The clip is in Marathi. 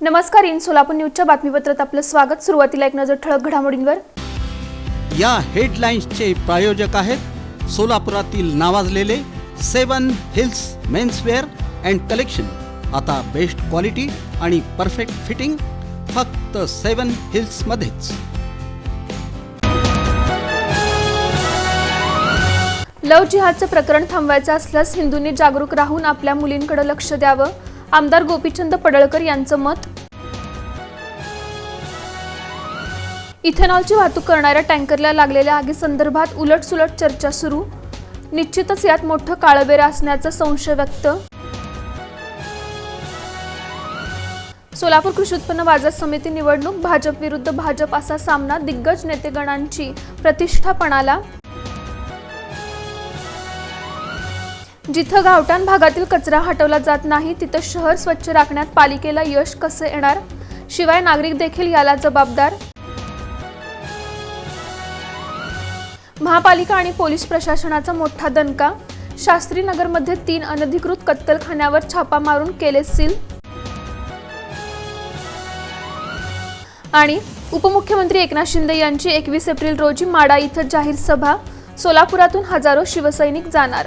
नमस्कार, इन सोलापूर न्यूजच्या बातमीपत्रात आपलं स्वागत। सुरुवातीला एक नजर ठळक घडामोडींवर। या हेडलाइन्सचे प्रायोजक आहेत सोलापुरातील नावाजलेले 7 हिल्स मेन्सवेअर अँड कलेक्शन। आता बेस्ट क्वालिटी आणि परफेक्ट फिटिंग फक्त 7 हिल्स मध्येच। लव जिहादचं प्रकरण थांबवायचं असल्यास हिंदूंनी जागरूक राहून आपल्या मुलींकडे लक्ष द्यावं, आमदार गोपीचंद पडळकर यांचं मत। इथेनॉलची वाहतूक करणाऱ्या टँकरला लागलेल्या आगीसंदर्भात उलटसुलट चर्चा सुरू, निश्चितच यात मोठं काळबेर असण्याचा संशय व्यक्त। सोलापूर कृषी उत्पन्न बाजार समिती निवडणूक, भाजप विरुद्ध भाजप असा सामना, दिग्गज नेतेगणांची प्रतिष्ठा पणाला। जिथं गावठाण भागातील कचरा हटवला जात नाही तिथं शहर स्वच्छ राखण्यात पालिकेला यश कसे येणार, शिवाय नागरिक देखील याला जबाबदार। महापालिका आणि पोलीस प्रशासनाचा मोठा दणका, शास्त्रीनगरमध्ये 3 अनधिकृत कत्तलखान्यावर छापा मारून केले सील। आणि उपमुख्यमंत्री एकनाथ शिंदे यांची 21 एप्रिल रोजी माडा इथं जाहीर सभा, सोलापुरातून हजारो शिवसैनिक जाणार।